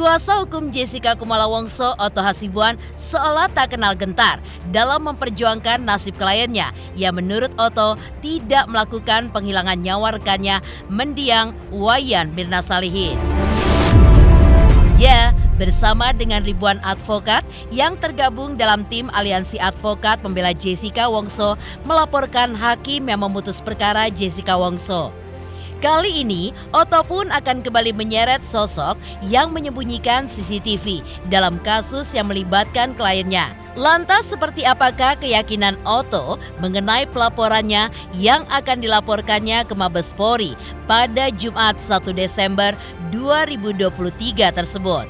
Kuasa hukum Jessica Kumala Wongso, Otto Hasibuan, seolah tak kenal gentar dalam memperjuangkan nasib kliennya yang menurut Otto tidak melakukan penghilangan nyawa rekannya mendiang Wayan Mirna Salihin. Ya, bersama dengan ribuan advokat yang tergabung dalam tim Aliansi Advokat Pembela Jessica Wongso melaporkan hakim yang memutus perkara Jessica Wongso. Kali ini, Otto pun akan kembali menyeret sosok yang menyembunyikan CCTV dalam kasus yang melibatkan kliennya. Lantas seperti apakah keyakinan Otto mengenai pelaporannya yang akan dilaporkannya ke Mabes Polri pada Jumat 1 Desember 2023 tersebut?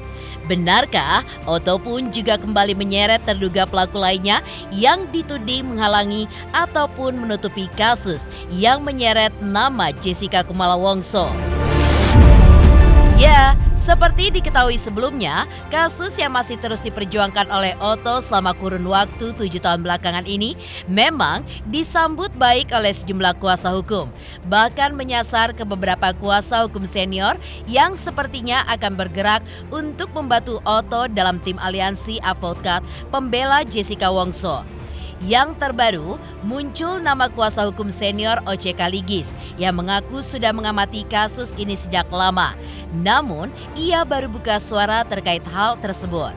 Benarkah Otto pun juga kembali menyeret terduga pelaku lainnya yang dituding menghalangi ataupun menutupi kasus yang menyeret nama Jessica Kumala Wongso? Ya, seperti diketahui sebelumnya, kasus yang masih terus diperjuangkan oleh Otto selama kurun waktu 7 tahun belakangan ini memang disambut baik oleh sejumlah kuasa hukum. Bahkan menyasar ke beberapa kuasa hukum senior yang sepertinya akan bergerak untuk membantu Otto dalam tim Aliansi Advokat Pembela Jessica Wongso. Yang terbaru, muncul nama kuasa hukum senior O.C. Kaligis yang mengaku sudah mengamati kasus ini sejak lama. Namun, ia baru buka suara terkait hal tersebut.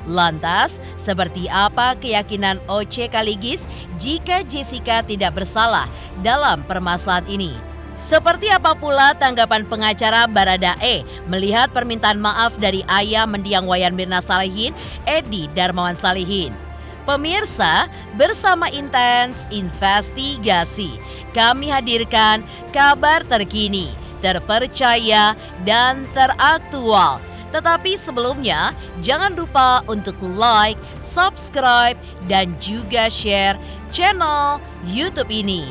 Lantas, seperti apa keyakinan O.C. Kaligis jika Jessica tidak bersalah dalam permasalahan ini? Seperti apa pula tanggapan pengacara Baradae melihat permintaan maaf dari ayah mendiang Wayan Mirna Salihin, Edi Darmawan Salihin? Pemirsa, bersama Intens Investigasi, kami hadirkan kabar terkini, terpercaya, dan teraktual. Tetapi sebelumnya, jangan lupa untuk like, subscribe, dan juga share channel YouTube ini.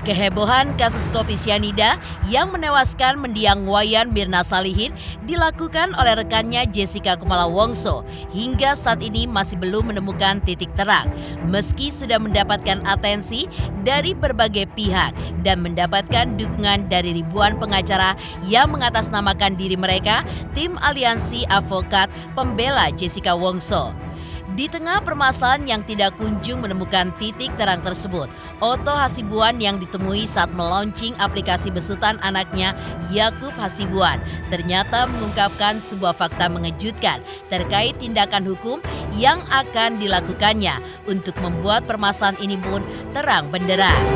Kehebohan kasus kopi sianida yang menewaskan mendiang Wayan Mirna Salihin dilakukan oleh rekannya Jessica Kumala Wongso hingga saat ini masih belum menemukan titik terang. Meski sudah mendapatkan atensi dari berbagai pihak dan mendapatkan dukungan dari ribuan pengacara yang mengatasnamakan diri mereka, tim Aliansi Advokat Pembela Jessica Wongso. Di tengah permasalahan yang tidak kunjung menemukan titik terang tersebut, Otto Hasibuan yang ditemui saat melaunching aplikasi besutan anaknya, Yakub Hasibuan, ternyata mengungkapkan sebuah fakta mengejutkan terkait tindakan hukum yang akan dilakukannya untuk membuat permasalahan ini pun terang benderang.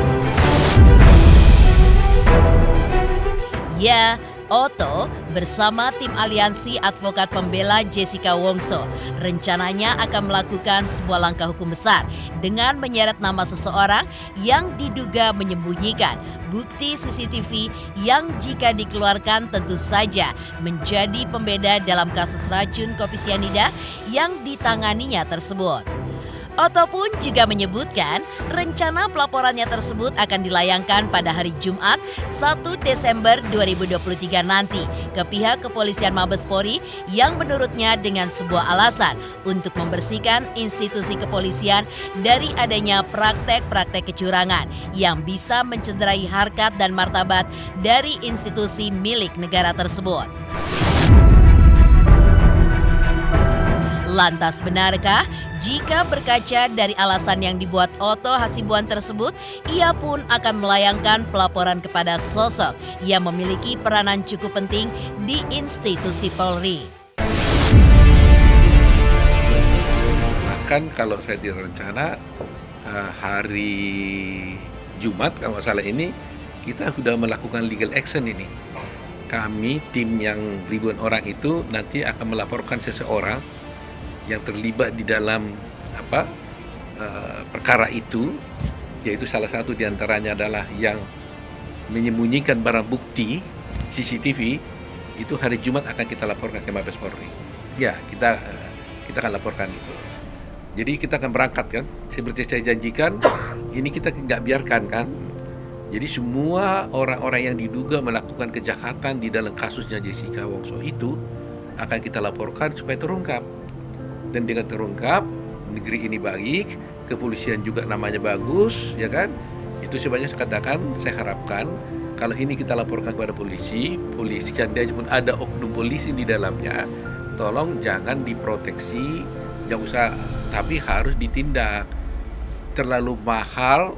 Ya, Otto bersama tim Aliansi Advokat Pembela Jessica Wongso rencananya akan melakukan sebuah langkah hukum besar dengan menyeret nama seseorang yang diduga menyembunyikan bukti CCTV yang jika dikeluarkan tentu saja menjadi pembeda dalam kasus racun kopi sianida yang ditanganinya tersebut. Otto pun juga menyebutkan rencana pelaporannya tersebut akan dilayangkan pada hari Jumat 1 Desember 2023 nanti ke pihak kepolisian Mabes Polri yang menurutnya dengan sebuah alasan untuk membersihkan institusi kepolisian dari adanya praktek-praktek kecurangan yang bisa mencederai harkat dan martabat dari institusi milik negara tersebut. Lantas benarkah jika berkaca dari alasan yang dibuat Otto Hasibuan tersebut, ia pun akan melayangkan pelaporan kepada sosok yang memiliki peranan cukup penting di institusi Polri? Bahkan kalau saya direncana hari Jumat kalau nggak salah ini, kita sudah melakukan legal action ini. Kami tim yang ribuan orang itu nanti akan melaporkan seseorang yang terlibat di dalam perkara itu, yaitu salah satu diantaranya adalah yang menyembunyikan barang bukti CCTV, itu hari Jumat akan kita laporkan ke Mabes Polri. Ya, kita akan laporkan itu. Jadi kita akan berangkat kan, seperti saya janjikan, ini kita nggak biarkan kan. Jadi semua orang-orang yang diduga melakukan kejahatan di dalam kasusnya Jessica Wongso itu akan kita laporkan supaya terungkap. Dan dengan terungkap, negeri ini baik, kepolisian juga namanya bagus, ya kan? Itu sebenarnya saya harapkan kalau ini kita laporkan kepada polisi seandainya pun ada oknum polisi di dalamnya, tolong jangan diproteksi, jangan usah, tapi harus ditindak. Terlalu mahal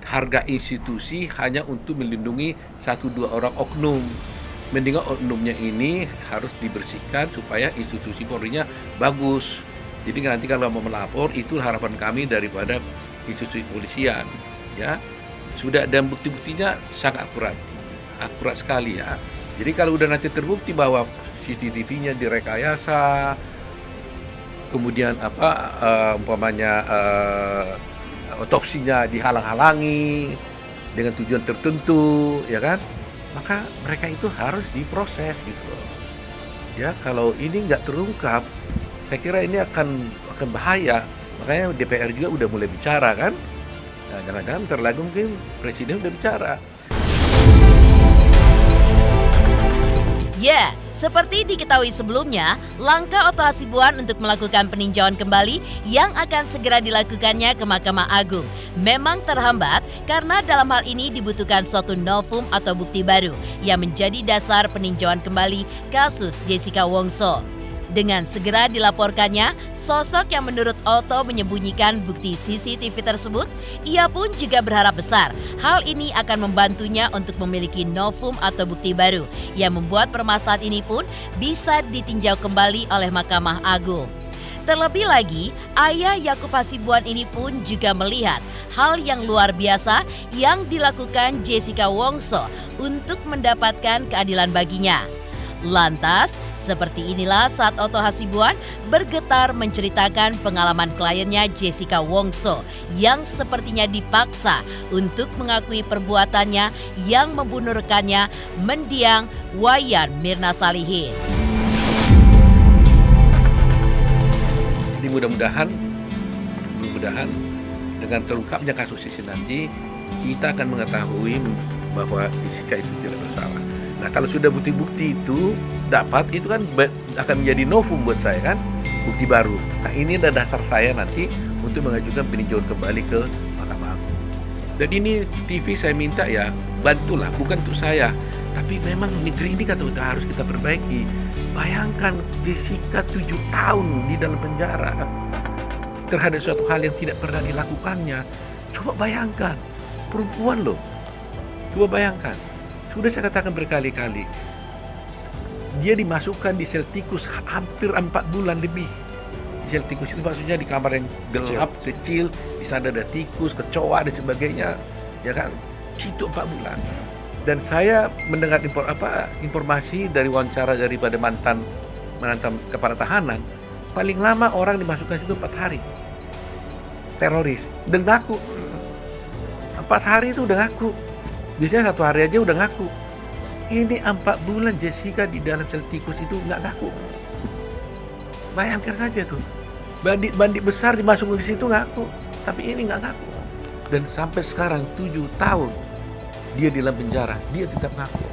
harga institusi hanya untuk melindungi 1-2 orang oknum. Mendingan oknumnya ini harus dibersihkan supaya institusi Polri-nya bagus. Jadi nanti kalau mau melapor, itu harapan kami daripada institusi kepolisian, ya. Sudah, dan bukti-buktinya sangat akurat sekali ya. Jadi kalau udah nanti terbukti bahwa CCTV-nya direkayasa, kemudian umpamanya otopsinya dihalang-halangi dengan tujuan tertentu, ya kan? Maka mereka itu harus diproses gitu loh. Ya, kalau ini nggak terungkap, saya kira ini akan bahaya. Makanya DPR juga udah mulai bicara kan. Nah, jangan-jangan terlalu mungkin Presiden udah bicara. Ya, seperti diketahui sebelumnya, langkah Otto Hasibuan untuk melakukan peninjauan kembali yang akan segera dilakukannya ke Mahkamah Agung memang terhambat karena dalam hal ini dibutuhkan suatu novum atau bukti baru yang menjadi dasar peninjauan kembali kasus Jessica Wongso. Dengan segera dilaporkannya, sosok yang menurut Otto menyembunyikan bukti CCTV tersebut, ia pun juga berharap besar hal ini akan membantunya untuk memiliki novum atau bukti baru yang membuat permasalahan ini pun bisa ditinjau kembali oleh Mahkamah Agung. Terlebih lagi, ayah Yakub Hasibuan ini pun juga melihat hal yang luar biasa yang dilakukan Jessica Wongso untuk mendapatkan keadilan baginya. Lantas, seperti inilah saat Otto Hasibuan bergetar menceritakan pengalaman kliennya Jessica Wongso yang sepertinya dipaksa untuk mengakui perbuatannya yang membunuh rekannya mendiang Wayan Mirna Salihin. Jadi mudah-mudahan dengan terungkapnya kasus ini nanti kita akan mengetahui bahwa Jessica itu tidak bersalah. Nah, kalau sudah bukti-bukti itu dapat, itu kan akan menjadi novum buat saya kan, bukti baru. Nah, ini adalah dasar saya nanti untuk mengajukan peninjauan kembali ke Mahkamah Agung. Dan ini TV saya minta ya, bantulah, bukan untuk saya, tapi memang negeri ini harus kita perbaiki. Bayangkan Jessica 7 tahun di dalam penjara terhadap suatu hal yang tidak pernah dilakukannya. Coba bayangkan, perempuan loh. Coba bayangkan. Sudah saya katakan berkali-kali, dia dimasukkan di sel tikus hampir 4 bulan lebih. Di sel tikus itu maksudnya di kamar yang gelap, kecil, di sana ada tikus, kecoa dan sebagainya, ya kan? Situ 4 bulan. Dan saya mendengar informasi dari wawancara daripada mantan kepala tahanan, paling lama orang dimasukkan situ 4 hari. Teroris, dan ngaku. 4 hari itu udah ngaku. Biasanya 1 hari aja udah ngaku. Ini 4 bulan Jessica di dalam sel tikus itu nggak ngaku. Bayangkan saja tuh. Bandit besar dimasukin ke situ ngaku. Tapi ini nggak ngaku. Dan sampai sekarang 7 tahun dia di dalam penjara. Dia tetap ngaku.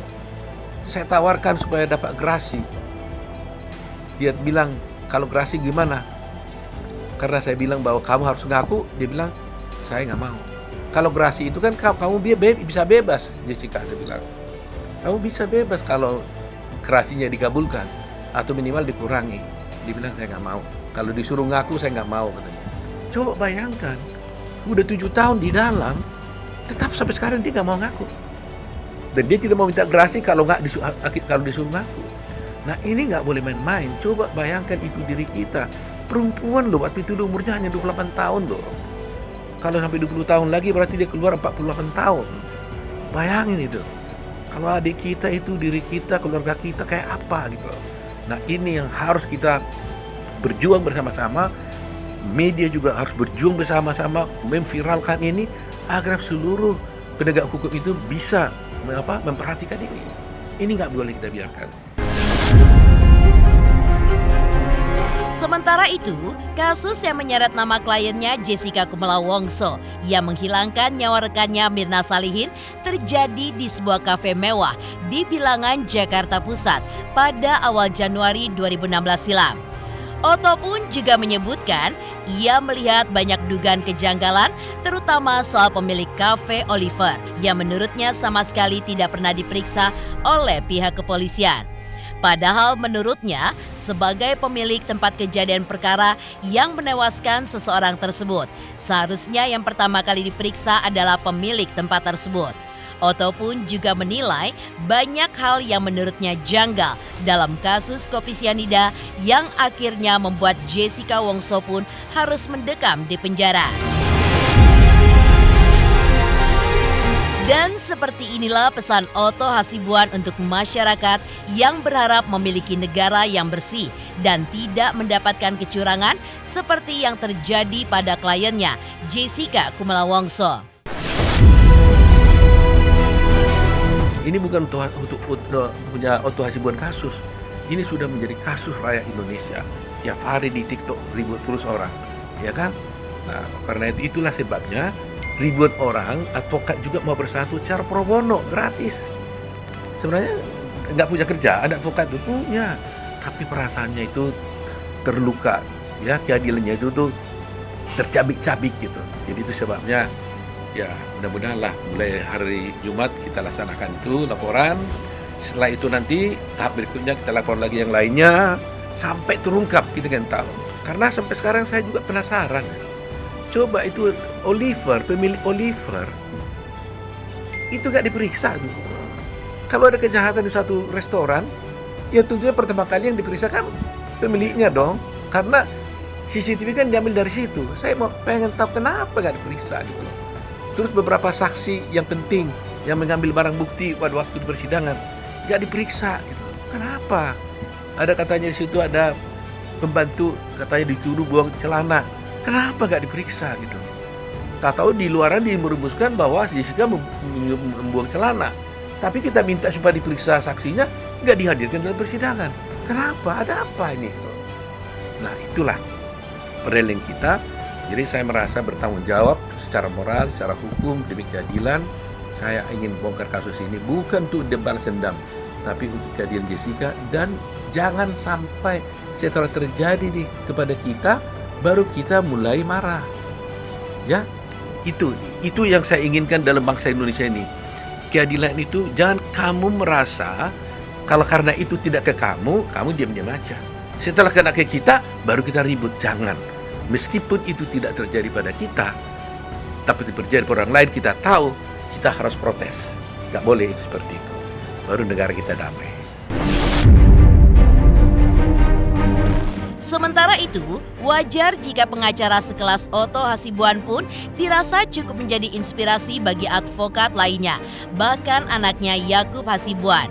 Saya tawarkan supaya dapat gerasi. Dia bilang, kalau gerasi gimana? Karena saya bilang bahwa kamu harus ngaku. Dia bilang, saya nggak mau. Kalau gerasi itu kan kamu bisa bebas, Jessica, dia bilang. Kamu bisa bebas kalau gerasinya dikabulkan atau minimal dikurangi. Dia bilang, saya nggak mau. Kalau disuruh ngaku, saya nggak mau, katanya. Coba bayangkan, udah 7 tahun di dalam, tetap sampai sekarang dia nggak mau ngaku. Dan dia tidak mau minta gerasi kalau disuruh ngaku. Nah, ini nggak boleh main-main. Coba bayangkan itu diri kita. Perempuan loh, waktu itu umurnya hanya 28 tahun loh. Kalau sampai 20 tahun lagi berarti dia keluar 48 tahun. Bayangin itu. Kalau adik kita itu, diri kita, keluarga kita kayak apa gitu. Nah, ini yang harus kita berjuang bersama-sama. Media juga harus berjuang bersama-sama memviralkan ini agar seluruh penegak hukum itu bisa memperhatikan ini. Ini nggak boleh kita biarkan. Sementara itu, kasus yang menyeret nama kliennya Jessica Kumala Wongso yang menghilangkan nyawa rekannya Mirna Salihin terjadi di sebuah kafe mewah di Bilangan, Jakarta Pusat pada awal Januari 2016 silam. Otto pun juga menyebutkan ia melihat banyak dugaan kejanggalan terutama soal pemilik kafe Oliver yang menurutnya sama sekali tidak pernah diperiksa oleh pihak kepolisian. Padahal menurutnya sebagai pemilik tempat kejadian perkara yang menewaskan seseorang tersebut, seharusnya yang pertama kali diperiksa adalah pemilik tempat tersebut. Otto pun juga menilai banyak hal yang menurutnya janggal dalam kasus kopi sianida yang akhirnya membuat Jessica Wongso pun harus mendekam di penjara. Dan seperti inilah pesan Otto Hasibuan untuk masyarakat yang berharap memiliki negara yang bersih dan tidak mendapatkan kecurangan seperti yang terjadi pada kliennya Jessica Kumala Wongso. Ini bukan punya Otto Hasibuan kasus. Ini sudah menjadi kasus rakyat Indonesia. Tiap hari di TikTok ribut terus orang, ya kan? Nah, karena itulah sebabnya ribuan orang advokat juga mau bersatu secara pro bono, gratis. Sebenarnya nggak punya kerja, ada advokat itu punya, tapi perasaannya itu terluka, ya keadilannya itu tuh tercabik-cabik gitu. Jadi itu sebabnya. Ya, mudah-mudahan lah mulai hari Jumat kita laksanakan itu laporan. Setelah itu nanti tahap berikutnya kita lakukan lagi yang lainnya sampai terungkap kita kan tahu. Karena sampai sekarang saya juga penasaran. Coba itu Oliver, pemilik Oliver, itu gak diperiksa. Kalau ada kejahatan di satu restoran, ya tentunya pertama kali yang diperiksa kan pemiliknya dong. Karena CCTV kan diambil dari situ. Saya mau pengen tahu kenapa gak diperiksa gitu loh. Terus beberapa saksi yang penting yang mengambil barang bukti pada waktu di persidangan nggak diperiksa gitu. Kenapa? Ada katanya di situ ada pembantu katanya disuruh buang celana. Kenapa nggak diperiksa gitu? Tak tahu di luaran dimerumuskan bahwa Jessica membuang celana. Tapi kita minta supaya diperiksa saksinya nggak dihadirkan dalam persidangan. Kenapa? Ada apa ini? Nah itulah perdeling kita. Jadi saya merasa bertanggung jawab secara moral, secara hukum, demi keadilan. Saya ingin bongkar kasus ini bukan untuk balas dendam, tapi untuk keadilan Jessica. Dan jangan sampai setelah terjadi kepada kita, baru kita mulai marah. Ya, itu yang saya inginkan dalam bangsa Indonesia ini. Keadilan itu jangan kamu merasa kalau karena itu tidak ke kamu diam-diam aja. Setelah kena ke kita, baru kita ribut. Jangan. Meskipun itu tidak terjadi pada kita, tapi terjadi pada orang lain, kita tahu kita harus protes. Gak boleh seperti itu. Baru negara kita damai. Sementara itu, wajar jika pengacara sekelas Otto Hasibuan pun dirasa cukup menjadi inspirasi bagi advokat lainnya, bahkan anaknya Yakub Hasibuan.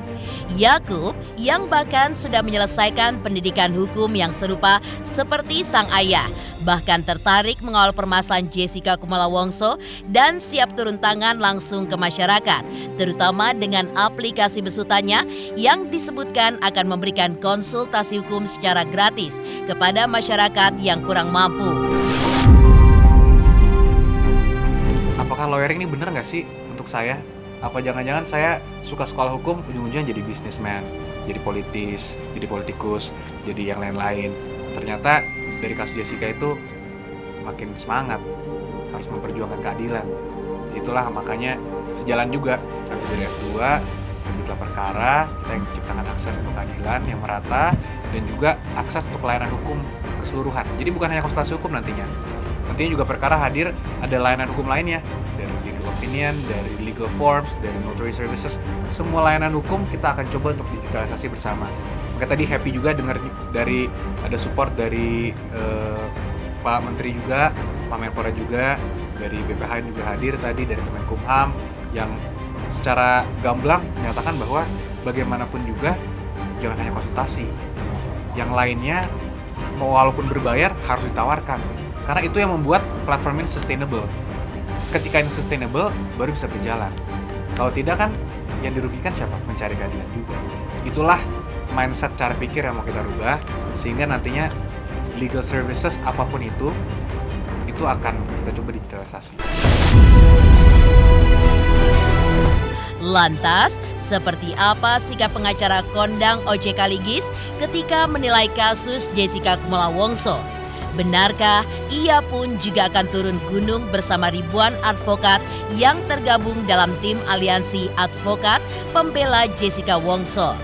Yakub yang bahkan sudah menyelesaikan pendidikan hukum yang serupa seperti sang ayah, bahkan tertarik mengawal permasalahan Jessica Kumala Wongso dan siap turun tangan langsung ke masyarakat, terutama dengan aplikasi besutannya yang disebutkan akan memberikan konsultasi hukum secara gratis kepada masyarakat yang kurang mampu. Apakah lawyering ini benar nggak sih untuk saya? Apa jangan-jangan saya suka sekolah hukum, ujung-ujungnya jadi businessman, jadi politis, jadi politikus, jadi yang lain-lain. Ternyata dari kasus Jessica itu makin semangat, harus memperjuangkan keadilan. Disitulah makanya sejalan juga, habis dari S2, lanjutlah perkara, kita yang menciptakan akses untuk keadilan yang merata, dan juga akses untuk layanan hukum keseluruhan. Jadi bukan hanya konsultasi hukum nantinya juga perkara hadir ada layanan hukum lainnya, dari legal opinion, dari legal forms, dari notary services, semua layanan hukum kita akan coba untuk digitalisasi bersama. Maka tadi happy juga dengar dari ada support dari Pak Menteri juga, Pak Menpora juga, dari BPH juga hadir tadi, dari Kemenkumham yang secara gamblang menyatakan bahwa bagaimanapun juga jangan hanya konsultasi, yang lainnya mau walaupun berbayar harus ditawarkan. Karena itu yang membuat platform ini sustainable. Ketika ini sustainable, baru bisa berjalan. Kalau tidak kan, yang dirugikan siapa? Mencari keadilan juga. Itulah mindset cara pikir yang mau kita rubah, sehingga nantinya legal services apapun itu akan kita coba digitalisasi. Lantas, seperti apa sikap pengacara kondang OJK Ligis ketika menilai kasus Jessica Kumala Wongso? Benarkah ia pun juga akan turun gunung bersama ribuan advokat yang tergabung dalam tim aliansi advokat pembela Jessica Wongso?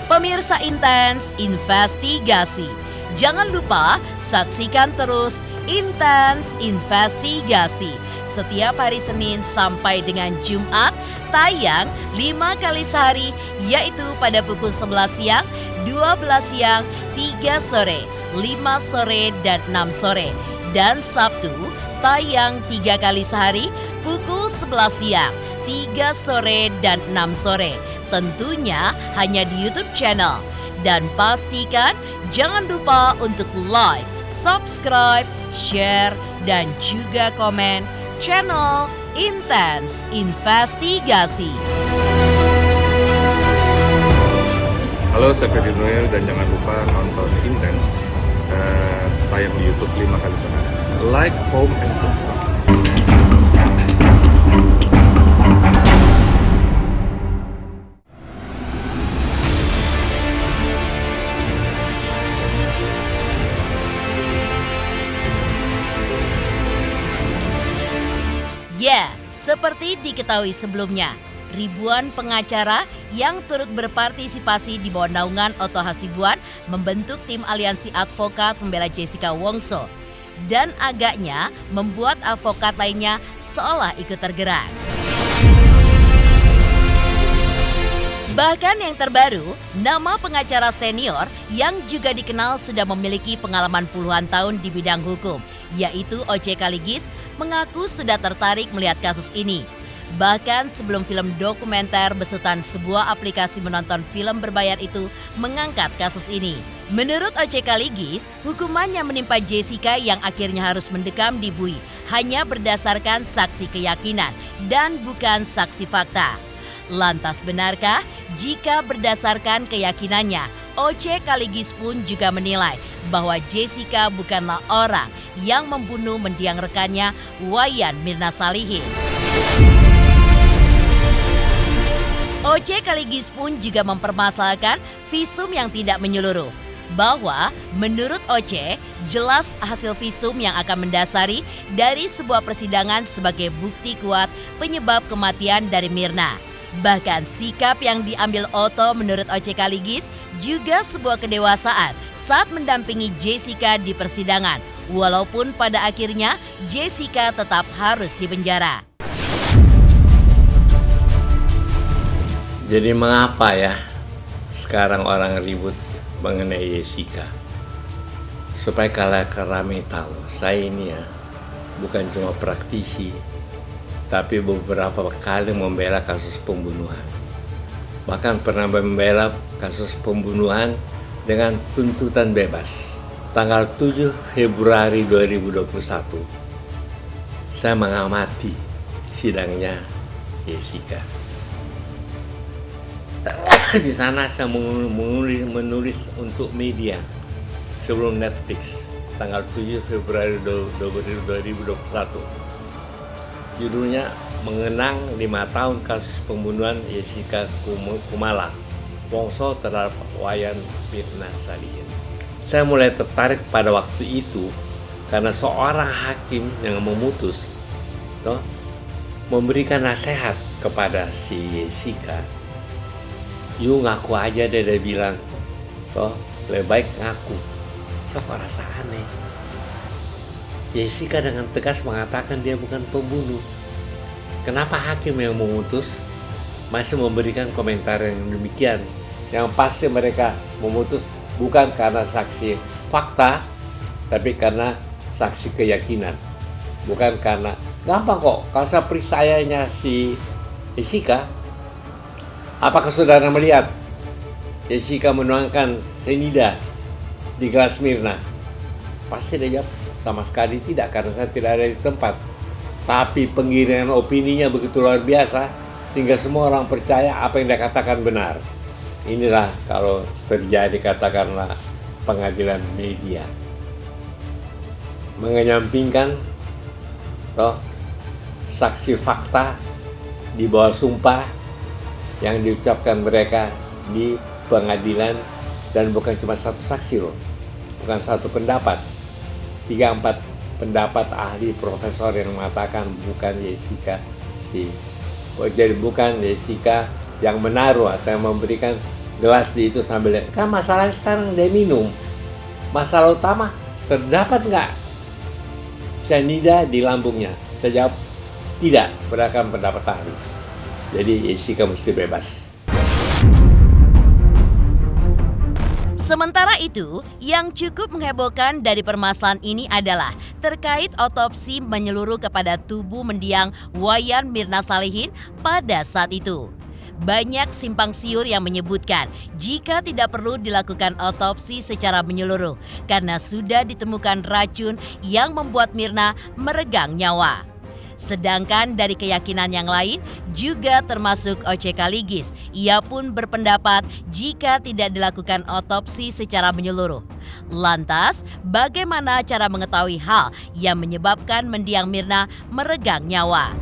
Pemirsa Intens Investigasi, jangan lupa saksikan terus Intens Investigasi setiap hari Senin sampai dengan Jumat, tayang 5 kali sehari, yaitu pada pukul 11 siang, 12 siang, 3 sore, 5 sore, dan 6 sore. Dan Sabtu, tayang 3 kali sehari, pukul 11 siang, 3 sore, dan 6 sore. Tentunya hanya di YouTube channel. Dan pastikan jangan lupa untuk like, subscribe, share, dan juga komen channel Intens Investigasi. Halo, saya Ferdi Noel dan jangan lupa nonton Intens tayang di YouTube 5 kali sehari. Like, home, and subscribe. Ya, seperti diketahui sebelumnya, ribuan pengacara yang turut berpartisipasi di bawah naungan Otto Hasibuan membentuk tim aliansi advokat pembela Jessica Wongso dan agaknya membuat advokat lainnya seolah ikut tergerak. Bahkan yang terbaru, nama pengacara senior yang juga dikenal sudah memiliki pengalaman puluhan tahun di bidang hukum, yaitu OJK Ligis, mengaku sudah tertarik melihat kasus ini. Bahkan sebelum film dokumenter besutan sebuah aplikasi menonton film berbayar itu mengangkat kasus ini. Menurut OJK Ligis, hukumannya menimpa Jessica yang akhirnya harus mendekam di bui hanya berdasarkan saksi keyakinan dan bukan saksi fakta. Lantas benarkah jika berdasarkan keyakinannya, OJK Ligis pun juga menilai bahwa Jessica bukanlah orang yang membunuh mendiang rekannya Wayan Mirna Salihin. OJK Ligis pun juga mempermasalahkan visum yang tidak menyeluruh, bahwa menurut OC jelas hasil visum yang akan mendasari dari sebuah persidangan sebagai bukti kuat penyebab kematian dari Mirna. Bahkan sikap yang diambil Otto menurut OJK Ligis juga sebuah kedewasaan saat mendampingi Jessica di persidangan, walaupun pada akhirnya Jessica tetap harus dipenjara. Jadi mengapa ya sekarang orang ribut mengenai Jessica? Supaya kalian ramai tahu, saya ini ya bukan cuma praktisi, tapi beberapa kali membela kasus pembunuhan. Bahkan pernah membela kasus pembunuhan dengan tuntutan bebas. Tanggal 7 Februari 2021, saya mengamati sidangnya Jessica. Di sana saya menulis untuk media sebelum Netflix tanggal 7 Februari 2021. Judulnya mengenang 5 tahun kasus pembunuhan Jessica Kumala Wongso terhadap Wayan Mirna Salihin. Saya mulai tertarik pada waktu itu karena seorang hakim yang memutus memberikan nasihat kepada si Jessica. You ngaku aja deh, dia bilang, lebih baik ngaku. Saya kok rasa aneh. Jessica dengan tegas mengatakan dia bukan pembunuh. Kenapa hakim yang memutus masih memberikan komentar yang demikian? Yang pasti mereka memutus bukan karena saksi fakta, tapi karena saksi keyakinan. Bukan karena, gampang kok, kalau saya periksanya si Jessica, apakah saudara melihat Jessica menuangkan cyanida di gelas Mirna? Pasti dia jawab, sama sekali tidak, karena saya tidak ada di tempat. Tapi penggiringan opininya begitu luar biasa, sehingga semua orang percaya apa yang dia katakan benar. Inilah kalau terjadi katakanlah pengadilan media. mengenyampingkan toh saksi fakta di bawah sumpah yang diucapkan mereka di pengadilan, dan bukan cuma satu saksi loh, bukan satu pendapat, 3-4 pendapat ahli profesor yang mengatakan bukan Jessica jadi bukan Jessica yang menaruh atau yang memberikan gelas di itu sambil kan masalahnya sekarang dia minum. Masalah utama, terdapat nggak cyanida di lambungnya? Saya jawab tidak, berdasarkan pendapat ahli. Jadi Jessica mesti bebas. Sementara itu, yang cukup menghebohkan dari permasalahan ini adalah terkait otopsi menyeluruh kepada tubuh mendiang Wayan Mirna Salihin pada saat itu. Banyak simpang siur yang menyebutkan jika tidak perlu dilakukan otopsi secara menyeluruh karena sudah ditemukan racun yang membuat Mirna meregang nyawa. Sedangkan dari keyakinan yang lain juga termasuk OCK Ligis, ia pun berpendapat jika tidak dilakukan otopsi secara menyeluruh. Lantas, bagaimana cara mengetahui hal yang menyebabkan mendiang Mirna meregang nyawa?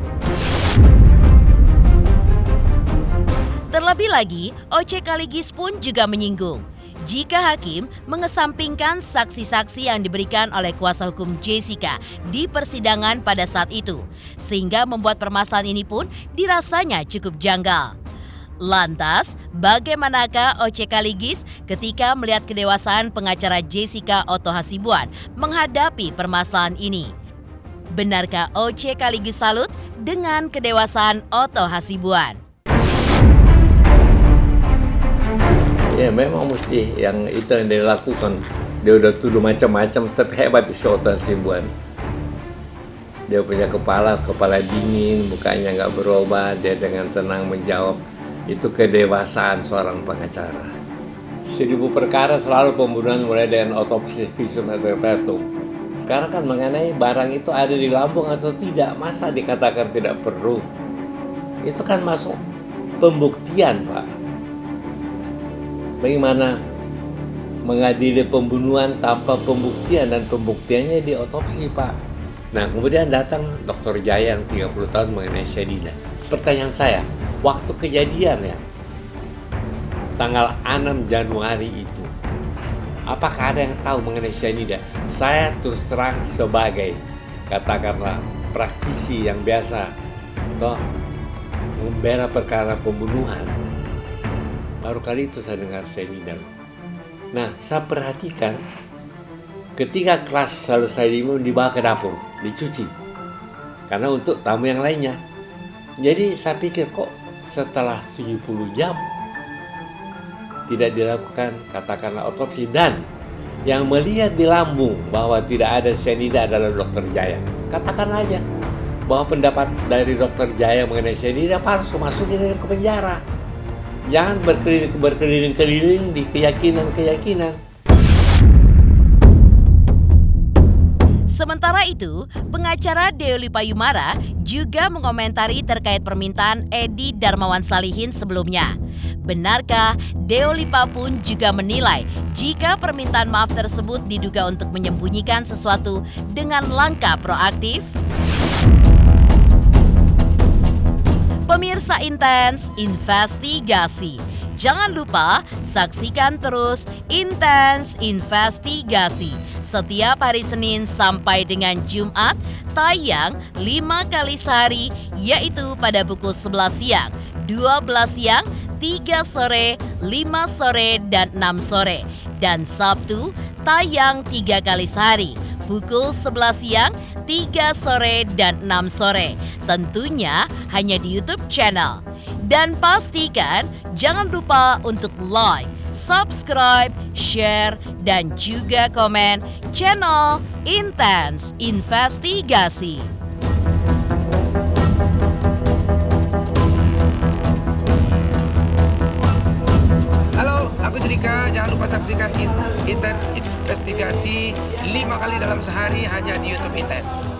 Terlebih lagi, OCK Ligis pun juga menyinggung jika hakim mengesampingkan saksi-saksi yang diberikan oleh kuasa hukum Jessica di persidangan pada saat itu, sehingga membuat permasalahan ini pun dirasanya cukup janggal. Lantas, bagaimanakah OCK Ligis ketika melihat kedewasaan pengacara Jessica Otto Hasibuan menghadapi permasalahan ini? Benarkah OCK Ligis salut dengan kedewasaan Otto Hasibuan? Ya memang mesti yang itu yang dia lakukan. Dia udah tuduh macam-macam, tapi hebat si Otto Hasibuan. Dia punya kepala dingin, mukanya nggak berubah, dia dengan tenang menjawab. Itu kedewasaan seorang pengacara. 1000 perkara selalu pembunuhan mulai dengan otopsi visum et repertum. Sekarang kan mengenai barang itu ada di lambung atau tidak, masa dikatakan tidak perlu? Itu kan masuk pembuktian, Pak. Bagaimana mengadili pembunuhan tanpa pembuktian, dan pembuktiannya di otopsi, Pak. Nah, kemudian datang Dr. Jaya yang 30 tahun mengenai cyanida. Pertanyaan saya, waktu kejadian ya, tanggal 6 Januari itu, apakah ada yang tahu mengenai cyanida? Saya terus terang sebagai, katakanlah, praktisi yang biasa toh membela perkara pembunuhan, baru kali itu saya dengar cyanida. Nah, saya perhatikan ketika kelas selesai dibawa ke dapur, dicuci. Karena untuk tamu yang lainnya. Jadi saya pikir kok setelah 70 jam tidak dilakukan katakanlah otopsi, dan yang melihat di lambung bahwa tidak ada cyanida adalah Dr. Jaya. Katakan aja bahwa pendapat dari Dr. Jaya mengenai cyanida palsu, masukin ke penjara. Jangan berkeliling-keliling di keyakinan-keyakinan. Sementara itu, pengacara Deoli Payumara juga mengomentari terkait permintaan Edi Darmawan Salihin sebelumnya. Benarkah Deolipa pun juga menilai jika permintaan maaf tersebut diduga untuk menyembunyikan sesuatu dengan langkah proaktif? Pemirsa Intens Investigasi, jangan lupa saksikan terus Intens Investigasi setiap hari Senin sampai dengan Jumat, tayang 5 kali sehari, yaitu pada pukul 11 siang, 12 siang, 3 sore, 5 sore, dan 6 sore. Dan Sabtu tayang 3 kali sehari, pukul 11 siang, 3 sore, dan 6 sore. Tentunya hanya di YouTube channel. Dan pastikan jangan lupa untuk like, subscribe, share, dan juga komen channel Intens Investigasi. Halo, aku Judika. Jangan lupa saksikan Intens Investigasi 5 kali dalam sehari hanya di YouTube Intens.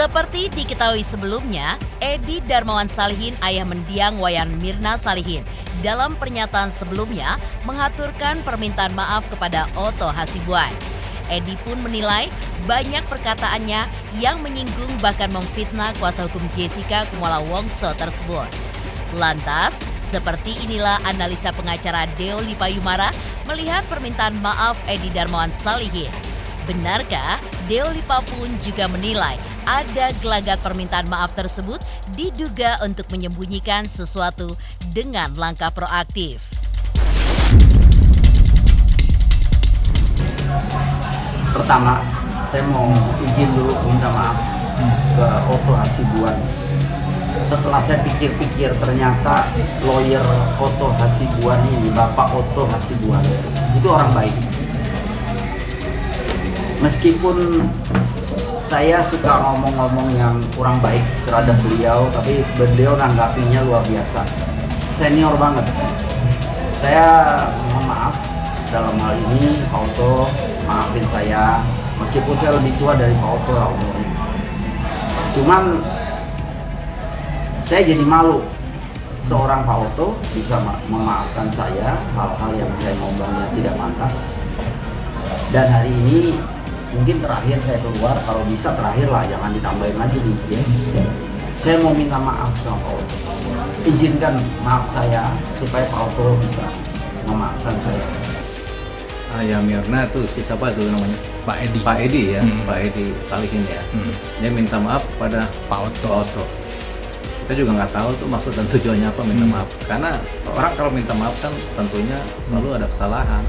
Seperti diketahui sebelumnya, Edi Darmawan Salihin, ayah mendiang Wayan Mirna Salihin, dalam pernyataan sebelumnya mengaturkan permintaan maaf kepada Otto Hasibuan. Edi pun menilai banyak perkataannya yang menyinggung bahkan memfitnah kuasa hukum Jessica Kumala Wongso tersebut. Lantas, seperti inilah analisa pengacara Deo Lipayumara melihat permintaan maaf Edi Darmawan Salihin. Benarkah Deo Lipa pun juga menilai ada gelagat permintaan maaf tersebut diduga untuk menyembunyikan sesuatu dengan langkah proaktif? Pertama, saya mau izin dulu minta maaf ke Otto Hasibuan. Setelah saya pikir-pikir, ternyata lawyer Otto Hasibuan ini, Bapak Otto Hasibuan, itu orang baik. Meskipun saya suka ngomong-ngomong yang kurang baik terhadap beliau, tapi beliau nanggapinya luar biasa. Senior banget. Saya mohon maaf dalam hal ini, Pak Otto, maafin saya. Meskipun saya lebih tua dari Pak Otto lah umurnya. Cuman saya jadi malu seorang Pak Otto bisa memaafkan saya hal-hal yang saya ngomongnya tidak pantas. Dan hari ini mungkin terakhir saya keluar, kalau bisa terakhir lah, jangan ditambahin lagi nih ya. Saya mau minta maaf sama Pak Otto. Izinkan maaf saya supaya Pak Otto bisa memaafkan saya. Ayah Mirna itu siapa tuh namanya? Pak Edi. Pak Edi ya, Pak Edi Salihin ya. Dia minta maaf pada Pak Otto. Kita juga nggak tahu tuh maksud dan tujuannya apa minta maaf. Karena orang kalau minta maaf kan tentunya selalu ada kesalahan.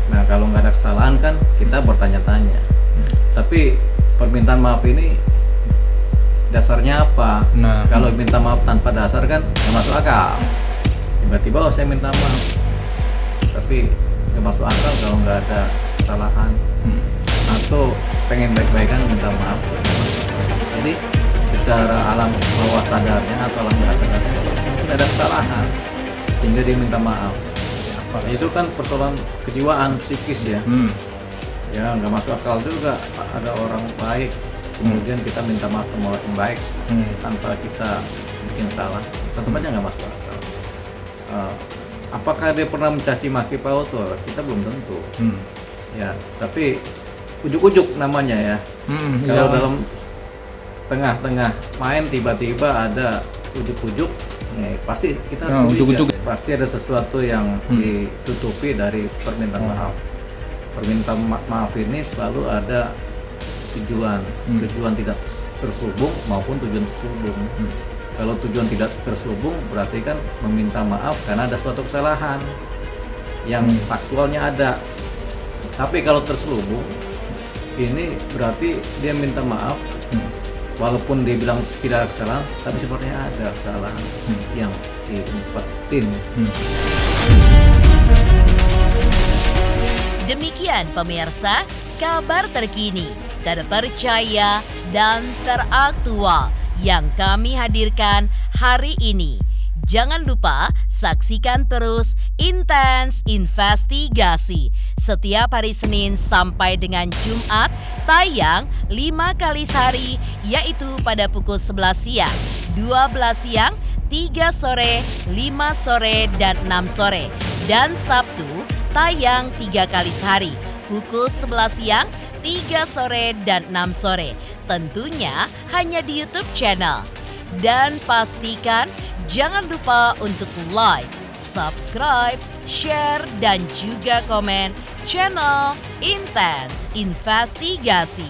Nah kalau nggak ada kesalahan kan kita bertanya-tanya. Tapi permintaan maaf ini dasarnya apa? Nah, kalau minta maaf tanpa dasar kan nggak masuk akal. Tiba-tiba saya minta maaf, tapi nggak masuk akal kalau nggak ada kesalahan. Atau pengen baik-baikan minta maaf. Jadi secara alam bawah sadarnya atau alam bawah sadarnya tidak ada kesalahan sehingga dia minta maaf. Itu kan persoalan kejiwaan psikis ya. Ya nggak masuk akal juga ada orang baik kemudian kita minta maaf sama orang baik tanpa kita bikin salah, tentu saja nggak masuk akal. Apakah dia pernah mencaci maki Pak Otto? Kita belum tentu. Ya, tapi ujuk-ujuk namanya ya. Kalau dalam tengah-tengah main tiba-tiba ada ujuk-ujuk, pasti kita ujuk-ujuk. Pasti ada sesuatu yang ditutupi dari permintaan maaf. Permintaan maaf ini selalu ada tujuan tidak terselubung maupun tujuan terselubung. Kalau tujuan tidak terselubung berarti kan meminta maaf karena ada suatu kesalahan yang faktualnya ada. Tapi kalau terselubung ini berarti dia minta maaf walaupun dia bilang tidak ada kesalahan, tapi sepertinya ada kesalahan yang diumpetin. Demikian pemirsa, kabar terkini, terpercaya, dan teraktual yang kami hadirkan hari ini. Jangan lupa saksikan terus Intens Investigasi setiap hari Senin sampai dengan Jumat, tayang 5 kali sehari, yaitu pada pukul 11 siang, 12 siang, 3 sore, 5 sore, dan 6 sore. Dan Sabtu tayang 3 kali sehari, pukul 11 siang, 3 sore, dan 6 sore. Tentunya hanya di YouTube channel. Dan pastikan jangan lupa untuk like, subscribe, share, dan juga komen channel Intens Investigasi.